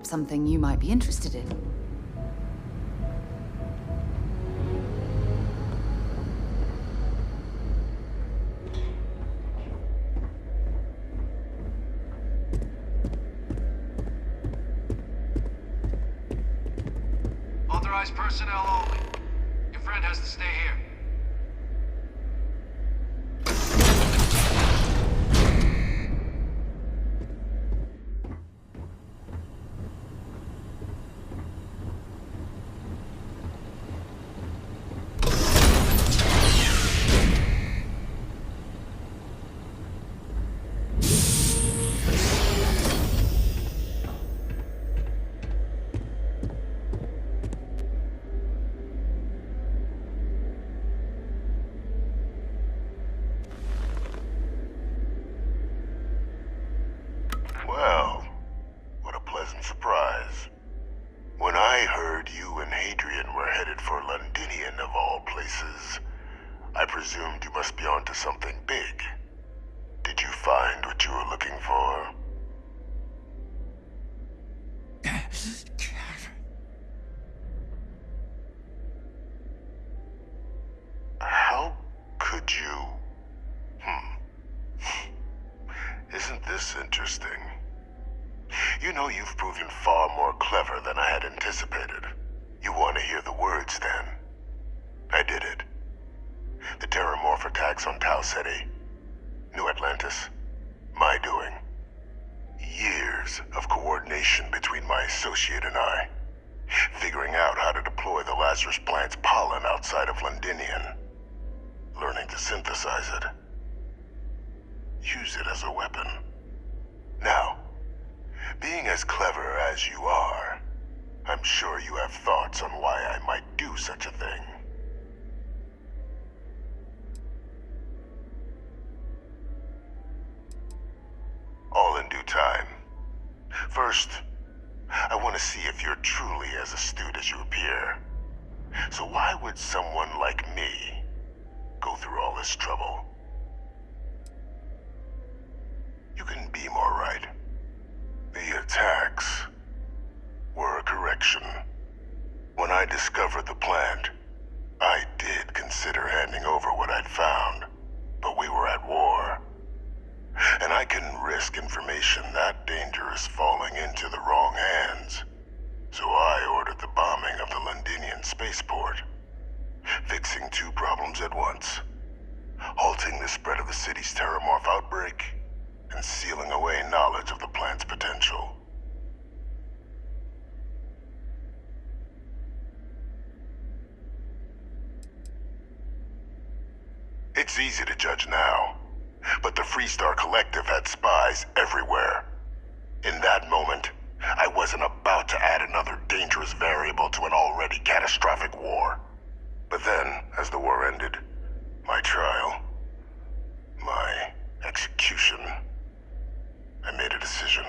Perhaps something you might be interested in. Authorized personnel only. Your friend has to stay here. Well, what a pleasant surprise. When I heard you and Hadrian were headed for Londinian of all places, I presumed you must be onto something big. Did you find what you were looking for? How could you? Isn't this interesting? You know, you've proven far more clever than I had anticipated. You want to hear the words, then? I did it. The Terramorph attacks on Tau Ceti, New Atlantis, my doing. Years of coordination between my associate and I, figuring out how to deploy the Lazarus plant's pollen outside of Londinian, learning to synthesize it, use it as a weapon. Now, being as clever as you are, I'm sure you have thoughts on why I might do such a thing. All in due time. First, I want to see if you're truly as astute as you appear. So why would someone like me go through all this trouble? You couldn't be more right. The attacks were a correction. When I discovered the plant, I did consider handing over what I'd found, but we were at war. And I couldn't risk information that dangerous falling into the wrong hands. So I ordered the bombing of the Londinian spaceport, fixing two problems at once: halting the spread of the city's Terramorph outbreak, and sealing away knowledge of the plant's potential. It's easy to judge now, but the Freestar Collective had spies everywhere. In that moment, I wasn't about to add another dangerous variable to an already catastrophic war. But then, as the war ended, my trial, my execution, I made a decision.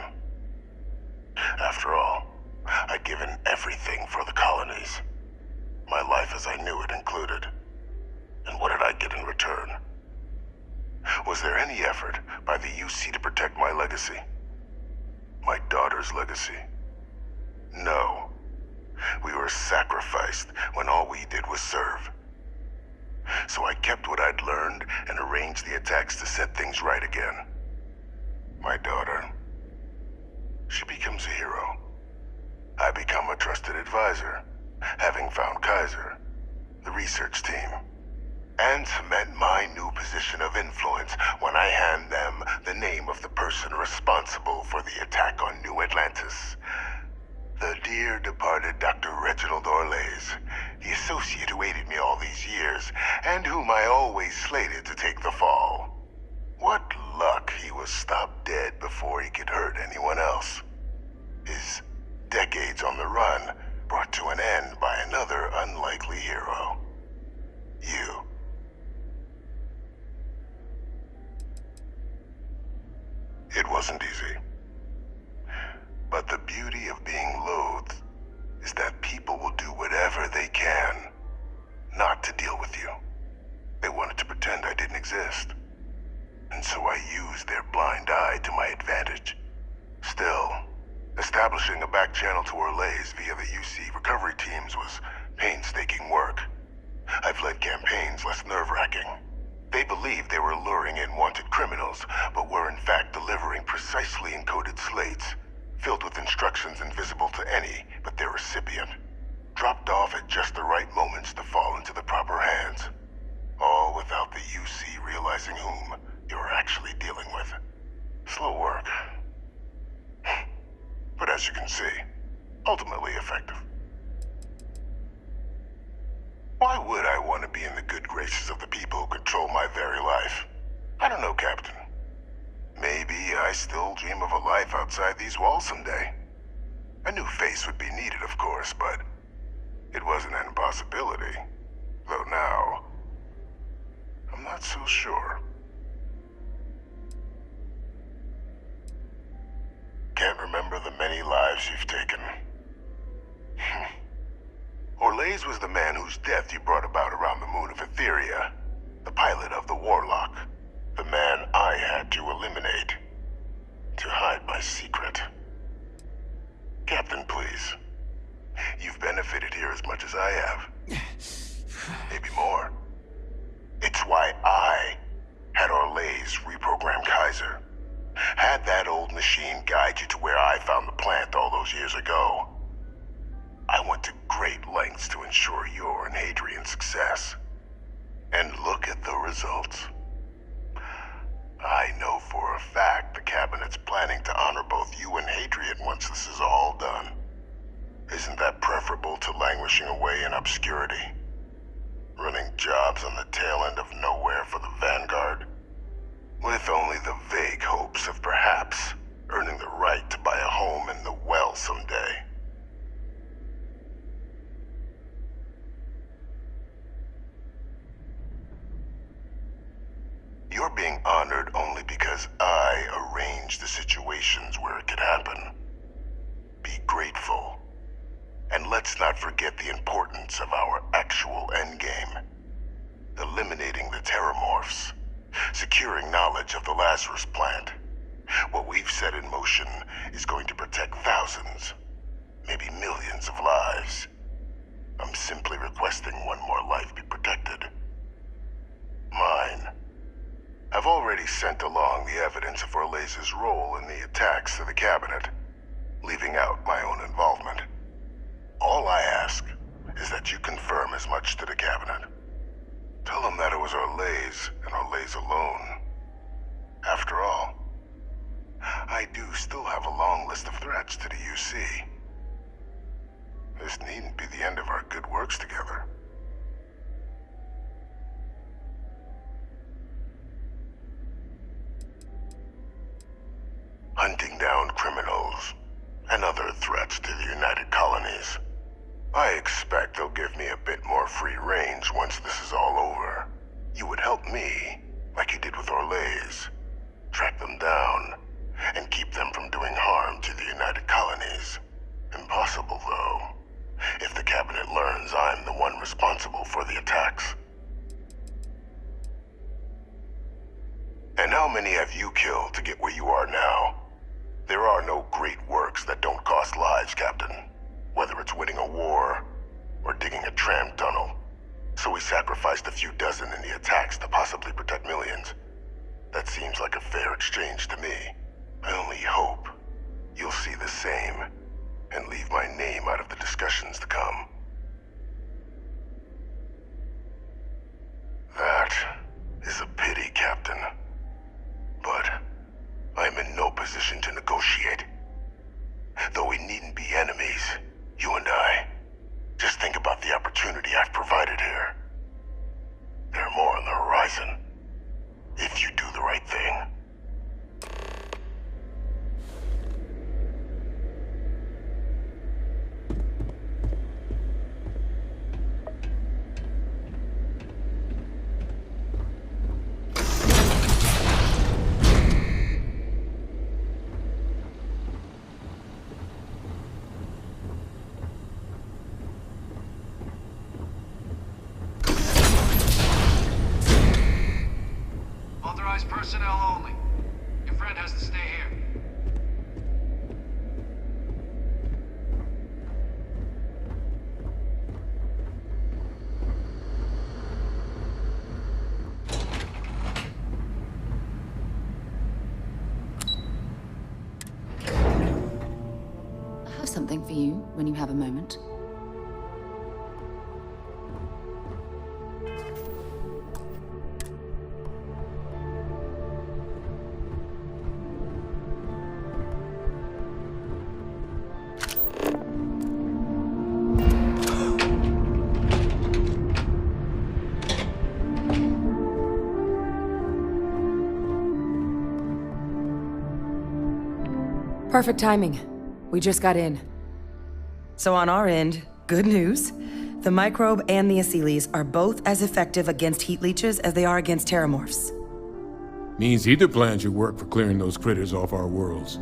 After all, I'd given everything for the colonies. My life as I knew it included. And what did I get in return? Was there any effort by the UC to protect my legacy? My daughter's legacy? No. We were sacrificed when all we did was serve. So I kept what I'd learned and arranged the attacks to set things right again. My daughter, she becomes a hero. I become a trusted advisor, having found Kaiser, the research team, and cement my new position of influence when I hand them the name of the person responsible for the attack on New Atlantis. The dear departed Dr. Reginald Orlays, the associate who aided me all these years, and whom I always slated to take the fall. What luck he was stopped dead before he could hurt anyone else. His decades on the run brought to an end by another unlikely hero. You. It wasn't easy. But the beauty of being loathed is that people will do whatever they can not to deal with you. They wanted to pretend I didn't exist. And so I used their blind eye to my advantage. Still, establishing Establishing a back channel to Orlays via the UC recovery teams was painstaking work. I've led campaigns less nerve-wracking. They believed they were luring in wanted criminals, but were in fact delivering precisely encoded slates, filled with instructions invisible to any but their recipient, dropped off at just the right moments to fall into the proper hands. All without the UC realizing whom you're actually dealing with. Slow work. But as you can see, ultimately effective. Why would I want to be in the good graces of the people who control my very life? I don't know, Captain. Maybe I still dream of a life outside these walls someday. A new face would be needed, of course, but it wasn't an impossibility. Though now, I'm not so sure. Can't remember the many lives you've taken. Orlays was the man whose death you brought about around the moon of Etheria, the pilot of the Warlock, the man I had to eliminate, to hide my secret. Captain, please. You've benefited here as much as I have. Maybe more. It's why I had Orlays reprogram Kaiser. Had that old machine guide you to where I found the plant all those years ago. I went to great lengths to ensure your and Hadrian's success. And look at the results. I know for a fact the Cabinet's planning to honor both you and Hadrian once this is all done. Isn't that preferable to languishing away in obscurity? Running jobs on the tail end of nowhere for the Vanguard? With only the vague hopes of perhaps earning the right to buy a home in the well someday. You're being honored only because I arranged the situations where it could happen. Be grateful. And let's not forget the importance of our actual endgame. Eliminating the Terramorphs. Securing knowledge of the Lazarus plant. What we've set in motion is going to protect thousands, maybe millions of lives. I'm simply requesting one more life be protected. Mine. I've already sent along the evidence of Orlays' role in the attacks to the Cabinet, leaving out my own involvement. All I ask is that you confirm as much to the Cabinet. Tell them that it was Orlays and Orlays alone. After all, I do still have a long list of threats to the UC. This needn't be the end of our good works together. Hunting down criminals and other threats to the United Colonies. I expect they'll give me a bit more free range once this is all over. You would help me, like you did with Orlays. Track them down, and keep them from doing harm to the United Colonies. Impossible, though, if the Cabinet learns I'm the one responsible for the attacks. And how many have you killed to get where you are now? There are no great works that don't cost lives, Captain. Whether it's winning a war, or digging a tram tunnel. So we sacrificed a few dozen in the attacks to possibly protect millions. That seems like a fair exchange to me. I only hope you'll see the same, and leave my name out of the discussions to come. That is a pity, Captain. But I'm in no position to negotiate. Though we needn't be enemies, you and I. Just think about the opportunity I've provided here. There are more on the horizon, if you do the right thing. something for you when you have a moment. Perfect timing. We just got in. So on our end, good news. The microbe and the Asylees are both as effective against heat leeches as they are against terramorphs. Means either plan should work for clearing those critters off our worlds.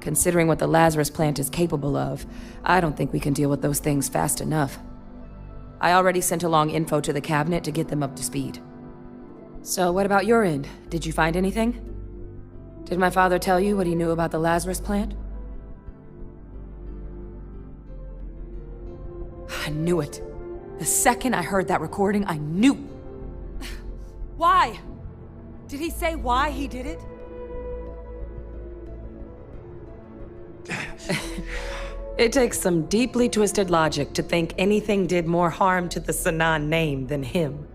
Considering what the Lazarus plant is capable of, I don't think we can deal with those things fast enough. I already sent along info to the cabinet to get them up to speed. So what about your end? Did you find anything? Did my father tell you what he knew about the Lazarus plant? I knew it. The second I heard that recording, I knew. Why? Did he say why he did it? It takes some deeply twisted logic to think anything did more harm to the Sanan name than him.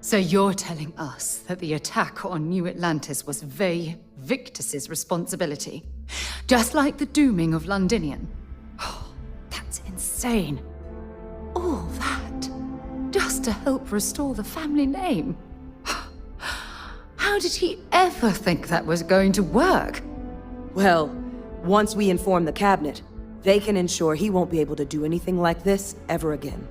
So you're telling us that the attack on New Atlantis was Victus's responsibility? Just like the dooming of Londinian? Oh, that's insane. All that, just to help restore the family name? How did he ever think that was going to work? Well, once we inform the cabinet, they can ensure he won't be able to do anything like this ever again.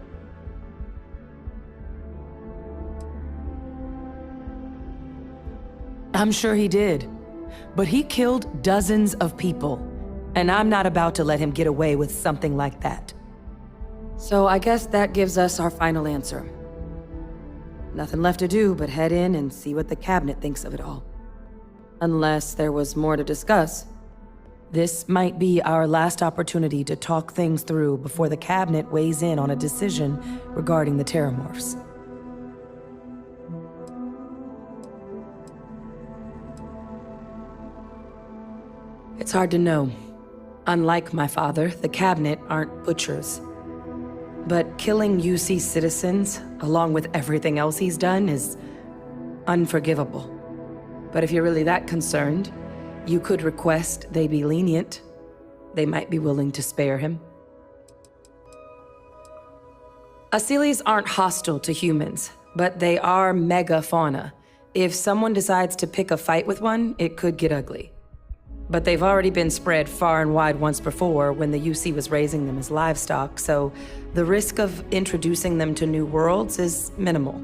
I'm sure he did. But he killed dozens of people, and I'm not about to let him get away with something like that. So I guess that gives us our final answer. Nothing left to do but head in and see what the cabinet thinks of it all. Unless there was more to discuss. This might be our last opportunity to talk things through before the cabinet weighs in on a decision regarding the terramorphs. It's hard to know. Unlike my father, the cabinet aren't butchers. But killing UC citizens, along with everything else he's done, is unforgivable. But if you're really that concerned, you could request they be lenient. They might be willing to spare him. Asylees aren't hostile to humans, but they are megafauna. If someone decides to pick a fight with one, it could get ugly. But they've already been spread far and wide once before when the UC was raising them as livestock, so the risk of introducing them to new worlds is minimal.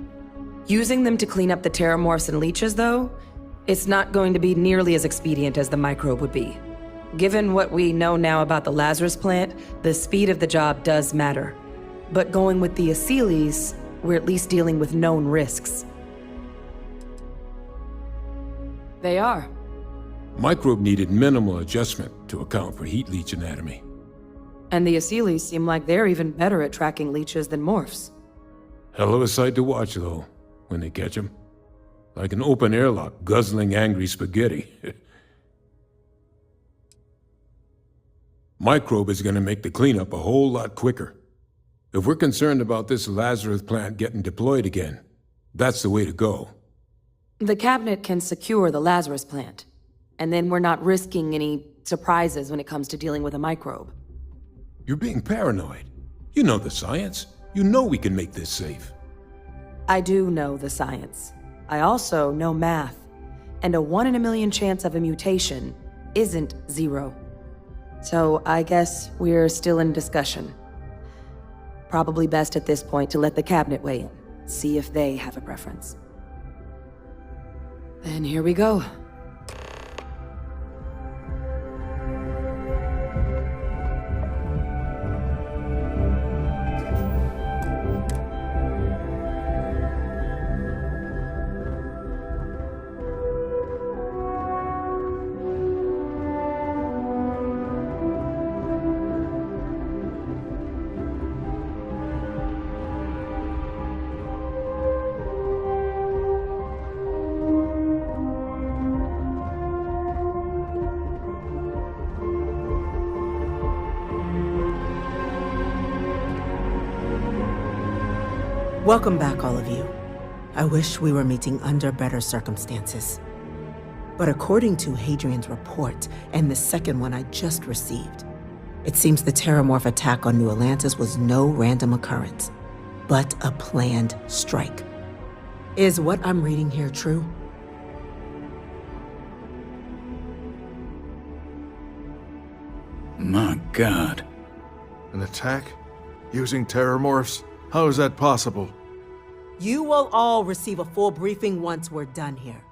Using them to clean up the terramorphs and leeches, though, it's not going to be nearly as expedient as the microbe would be. Given what we know now about the Lazarus plant, the speed of the job does matter. But going with the Asylees, we're at least dealing with known risks. They are. Microbe needed minimal adjustment to account for heat leech anatomy. And the Asylees seem like they're even better at tracking leeches than morphs. Hell of a sight to watch, though, when they catch them. Like an open airlock guzzling angry spaghetti. Microbe is gonna make the cleanup a whole lot quicker. If we're concerned about this Lazarus plant getting deployed again, that's the way to go. The cabinet can secure the Lazarus plant. And then we're not risking any surprises when it comes to dealing with a microbe. You're being paranoid. You know the science. You know we can make this safe. I do know the science. I also know math. And a 1 in a million chance of a mutation isn't 0. So I guess we're still in discussion. Probably best at this point to let the cabinet weigh in, see if they have a preference. Then here we go. Welcome back, all of you. I wish we were meeting under better circumstances. But according to Hadrian's report, and the second one I just received, it seems the Terramorph attack on New Atlantis was no random occurrence, but a planned strike. Is what I'm reading here true? My God. An attack? Using terramorphs? How is that possible? You will all receive a full briefing once we're done here.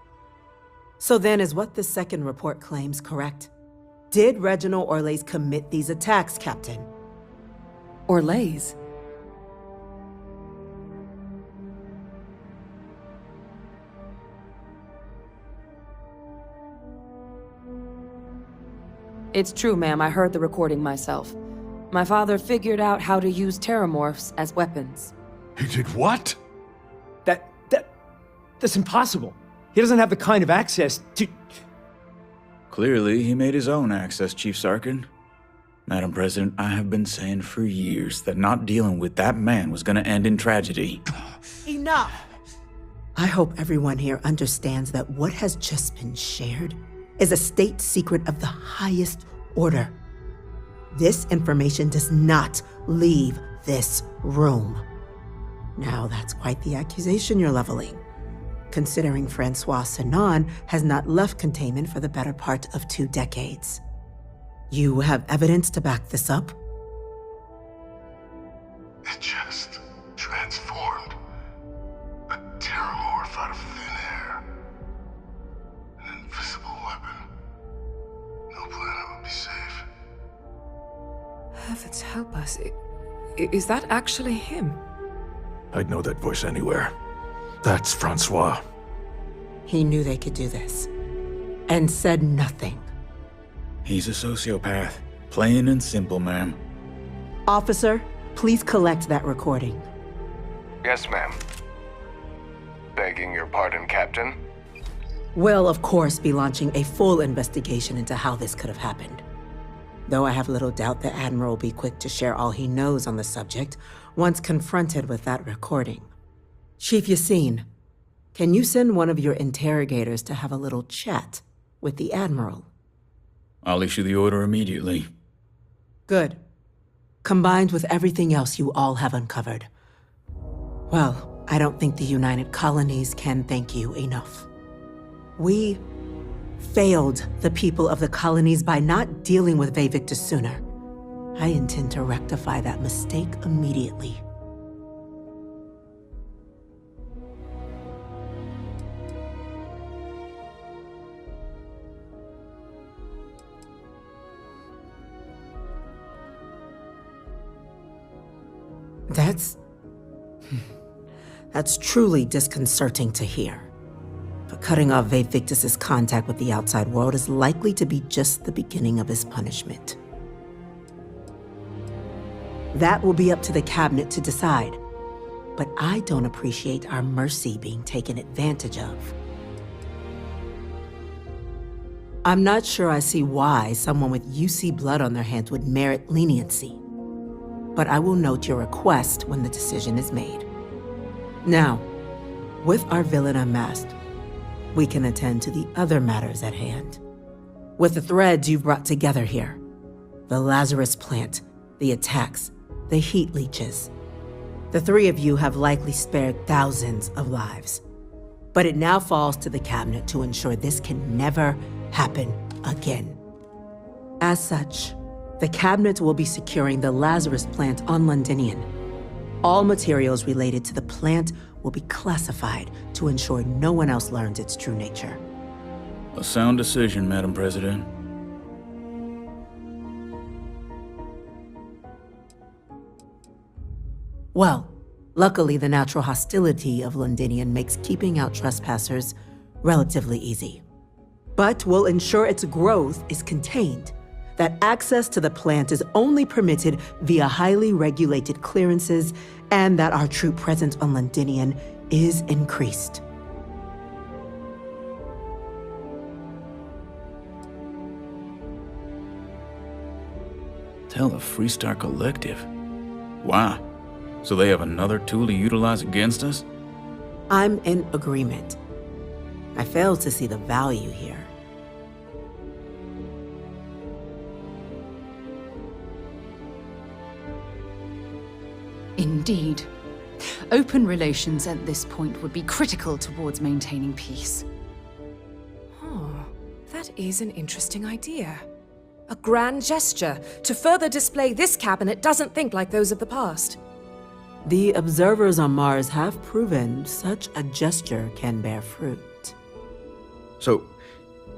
So then, is what the second report claims correct? Did Reginald Orlays commit these attacks, Captain? Orlays? It's true, ma'am. I heard the recording myself. My father figured out how to use terramorphs as weapons. He did what? That's impossible. He doesn't have the kind of access to... Clearly, he made his own access, Chief Sarkin. Madam President, I have been saying for years that not dealing with that man was gonna end in tragedy. Enough! I hope everyone here understands that what has just been shared is a state secret of the highest order. This information does not leave this room. Now, that's quite the accusation you're leveling, considering Francois Sanon has not left containment for the better part of 2 decades. You have evidence to back this up? It just transformed. A terramorph out of thin air. An invisible weapon. No planet would be safe. Heavens help us. Is that actually him? I'd know that voice anywhere. That's Francois. He knew they could do this, and said nothing. He's a sociopath. Plain and simple, ma'am. Officer, please collect that recording. Yes, ma'am. Begging your pardon, Captain. We'll, of course, be launching a full investigation into how this could have happened. Though I have little doubt the Admiral will be quick to share all he knows on the subject once confronted with that recording. Chief Yassine, can you send one of your interrogators to have a little chat with the Admiral? I'll issue the order immediately. Good. Combined with everything else you all have uncovered. Well, I don't think the United Colonies can thank you enough. We failed the people of the colonies by not dealing with Vayvictus sooner. I intend to rectify that mistake immediately. That's truly disconcerting to hear. But cutting off Vayvictus's contact with the outside world is likely to be just the beginning of his punishment. That will be up to the cabinet to decide. But I don't appreciate our mercy being taken advantage of. I'm not sure I see why someone with UC blood on their hands would merit leniency. But I will note your request when the decision is made. Now, with our villain unmasked, we can attend to the other matters at hand. With the threads you've brought together here, the Lazarus plant, the attacks, the heat leeches, the 3 of you have likely spared thousands of lives. But it now falls to the cabinet to ensure this can never happen again. As such, the cabinet will be securing the Lazarus plant on Londinian. All materials related to the plant will be classified to ensure no one else learns its true nature. A sound decision, Madam President. Well, luckily the natural hostility of Londinian makes keeping out trespassers relatively easy. But we'll ensure its growth is contained, that access to the plant is only permitted via highly regulated clearances, and that our troop presence on Londinian is increased. Tell the Freestar Collective. Wow. So they have another tool to utilize against us? I'm in agreement. I fail to see the value here. Indeed. Open relations at this point would be critical towards maintaining peace. Oh, that is an interesting idea. A grand gesture to further display this cabinet doesn't think like those of the past. The observers on Mars have proven such a gesture can bear fruit. So,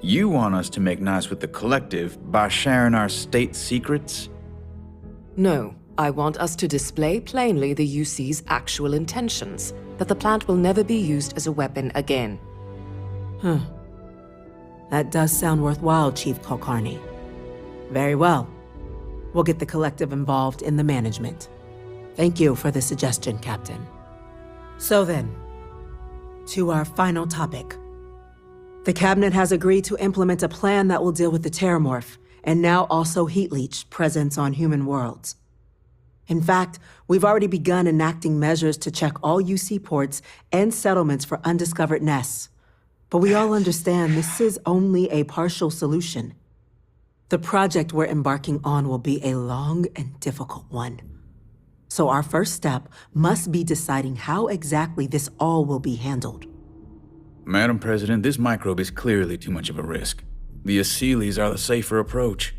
you want us to make nice with the collective by sharing our state secrets? No, I want us to display plainly the UC's actual intentions, that the plant will never be used as a weapon again. That does sound worthwhile, Chief Kulkarni. Very well. We'll get the collective involved in the management. Thank you for the suggestion, Captain. So then, to our final topic. The Cabinet has agreed to implement a plan that will deal with the Terramorph, and now also Heat Leech presence on human worlds. In fact, we've already begun enacting measures to check all UC ports and settlements for undiscovered nests. But we all understand this is only a partial solution. The project we're embarking on will be a long and difficult one. So our first step must be deciding how exactly this all will be handled. Madam President, this microbe is clearly too much of a risk. The Aseles are the safer approach.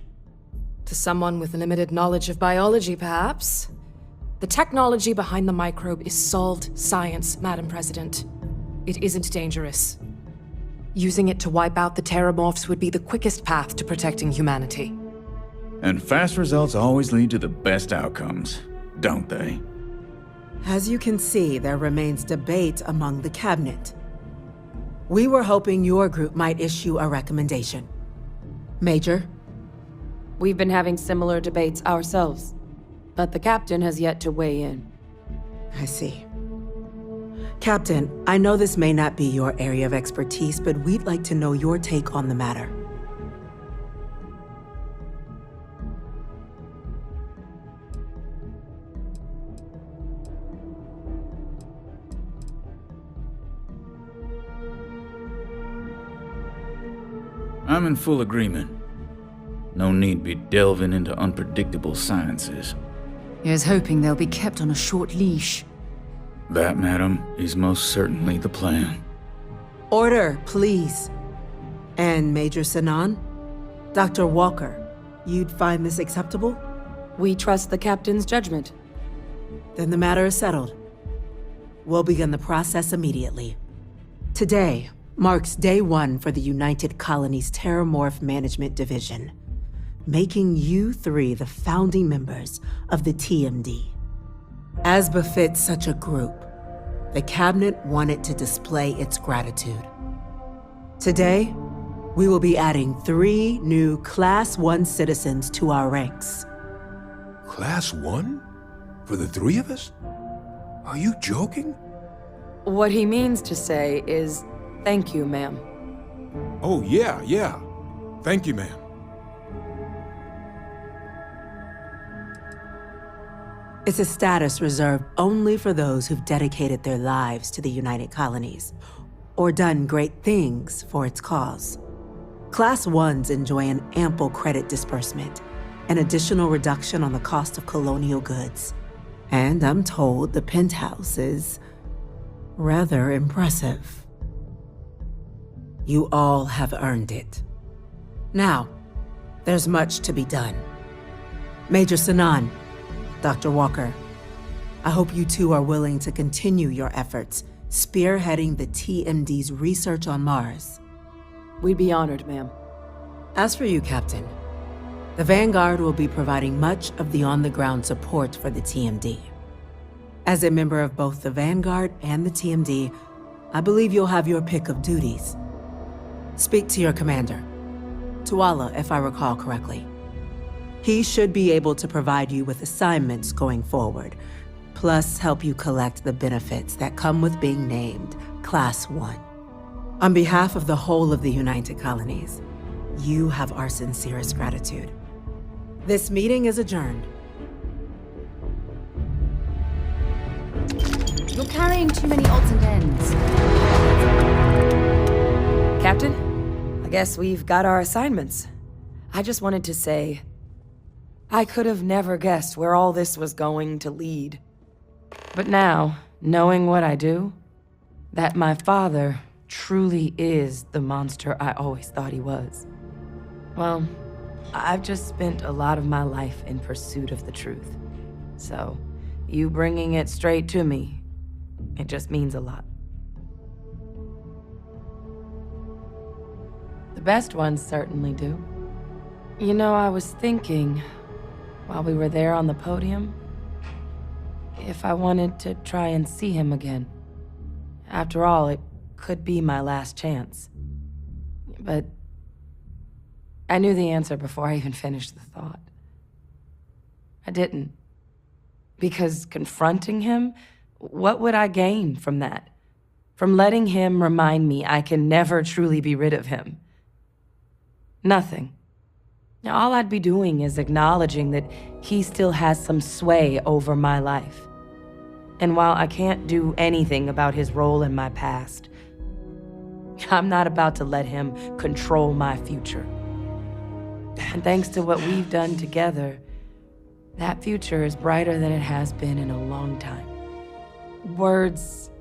To someone with limited knowledge of biology, perhaps? The technology behind the microbe is solved science, Madam President. It isn't dangerous. Using it to wipe out the Terramorphs would be the quickest path to protecting humanity. And fast results always lead to the best outcomes, don't they? As you can see, there remains debate among the Cabinet. We were hoping your group might issue a recommendation. Major? We've been having similar debates ourselves, but the captain has yet to weigh in. I see. Captain, I know this may not be your area of expertise, but we'd like to know your take on the matter. I'm in full agreement. No need be delving into unpredictable sciences. Here's hoping they'll be kept on a short leash. That, madam, is most certainly the plan. Order, please. And Major Sanan? Dr. Walker, you'd find this acceptable? We trust the captain's judgment. Then the matter is settled. We'll begin the process immediately. Today marks day one for the United Colonies Terramorph Management Division, making you three the founding members of the TMD. As befits such a group, the Cabinet wanted to display its gratitude. Today, we will be adding 3 new Class 1 citizens to our ranks. Class 1? For the 3 of us? Are you joking? What he means to say is, thank you, ma'am. Oh, yeah. Thank you, ma'am. It's a status reserved only for those who've dedicated their lives to the United Colonies, or done great things for its cause. Class 1s enjoy an ample credit disbursement, an additional reduction on the cost of colonial goods. And I'm told the penthouse is rather impressive. You all have earned it. Now, there's much to be done. Major Sanan, Dr. Walker, I hope you two are willing to continue your efforts spearheading the TMD's research on Mars. We'd be honored, ma'am. As for you, Captain, the Vanguard will be providing much of the on-the-ground support for the TMD. As a member of both the Vanguard and the TMD, I believe you'll have your pick of duties. Speak to your commander, Tuala, if I recall correctly. He should be able to provide you with assignments going forward, plus help you collect the benefits that come with being named Class 1. On behalf of the whole of the United Colonies, you have our sincerest gratitude. This meeting is adjourned. carrying too many odds and ends. Captain, I guess we've got our assignments. I just wanted to say, I could have never guessed where all this was going to lead. But now, knowing what I do, that my father truly is the monster I always thought he was. Well, I've just spent a lot of my life in pursuit of the truth. So, you bringing it straight to me, it just means a lot. The best ones certainly do. You know, I was thinking, while we were there on the podium, if I wanted to try and see him again. After all, it could be my last chance. But I knew the answer before I even finished the thought. I didn't. Because confronting him, what would I gain from that? From letting him remind me I can never truly be rid of him? Nothing. Now, all I'd be doing is acknowledging that he still has some sway over my life. And while I can't do anything about his role in my past, I'm not about to let him control my future. And thanks to what we've done together, that future is brighter than it has been in a long time. Words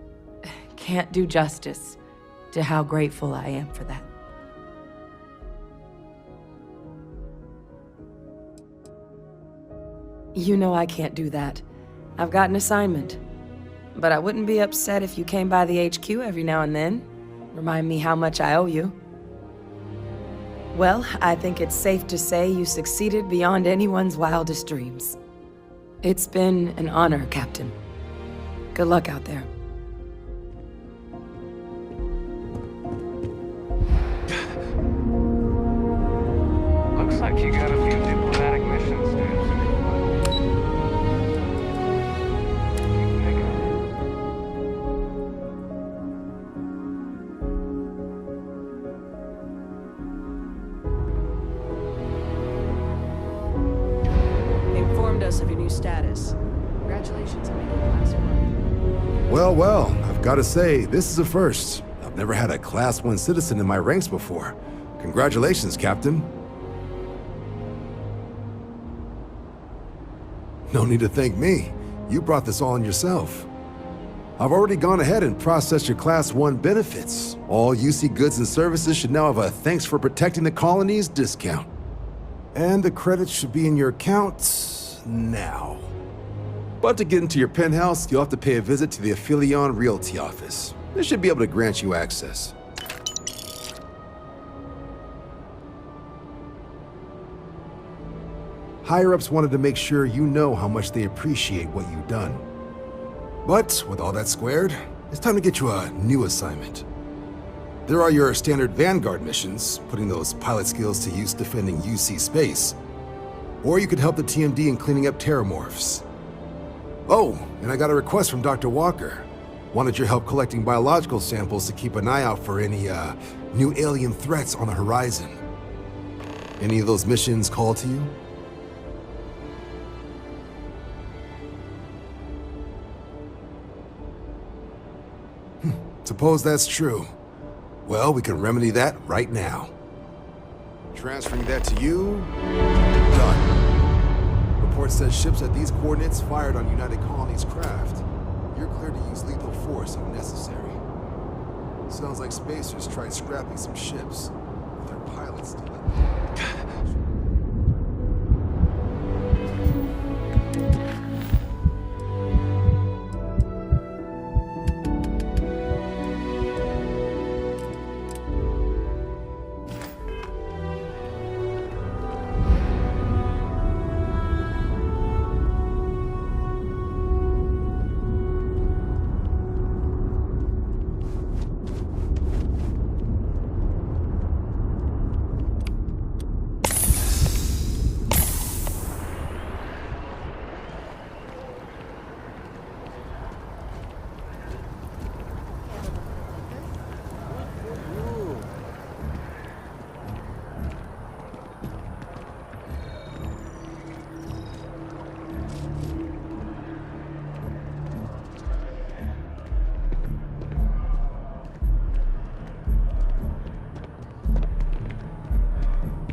can't do justice to how grateful I am for that. You know I can't do that. I've got an assignment. But I wouldn't be upset if you came by the HQ every now and then. Remind me how much I owe you. Well, I think it's safe to say you succeeded beyond anyone's wildest dreams. It's been an honor, Captain. Good luck out there. Looks like you got a few diplomatic missions, dude. Us of your new status. Congratulations on making Class 1. Well, I've got to say, this is a first. I've never had a Class 1 citizen in my ranks before. Congratulations, Captain. No need to thank me. You brought this all on yourself. I've already gone ahead and processed your Class 1 benefits. All UC goods and services should now have a thanks for protecting the colonies discount. And the credits should be in your account now. But to get into your penthouse, you'll have to pay a visit to the Aphelion Realty office. They should be able to grant you access. Higher-ups wanted to make sure you know how much they appreciate what you've done. But with all that squared, it's time to get you a new assignment. There are your standard Vanguard missions, putting those pilot skills to use defending UC space. Or you could help the TMD in cleaning up terramorphs. Oh, and I got a request from Dr. Walker. Wanted your help collecting biological samples to keep an eye out for any, new alien threats on the horizon. Any of those missions call to you? Suppose that's true. Well, we can remedy that right now. Transferring that to you... done. Report says ships at these coordinates fired on United Colonies craft. You're cleared to use lethal force if necessary. Sounds like spacers tried scrapping some ships, with their pilots still in.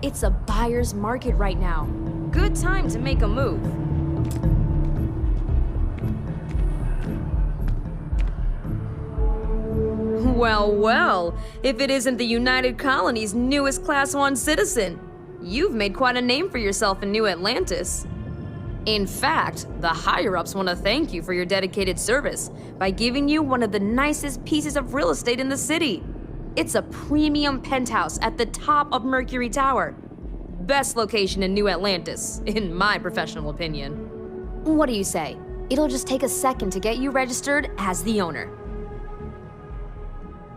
It's a buyer's market right now. Good time to make a move. Well, well, if it isn't the United Colony's newest Class 1 citizen. You've made quite a name for yourself in New Atlantis. In fact, the higher-ups want to thank you for your dedicated service by giving you one of the nicest pieces of real estate in the city. It's a premium penthouse at the top of Mercury Tower. Best location in New Atlantis, in my professional opinion. What do you say? It'll just take a second to get you registered as the owner.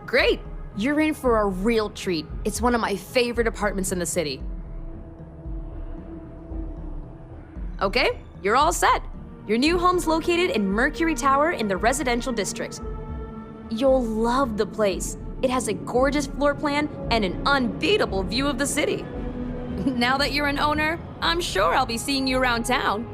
Great! You're in for a real treat. It's one of my favorite apartments in the city. Okay, you're all set. Your new home's located in Mercury Tower in the residential district. You'll love the place. It has a gorgeous floor plan and an unbeatable view of the city. Now that you're an owner, I'm sure I'll be seeing you around town.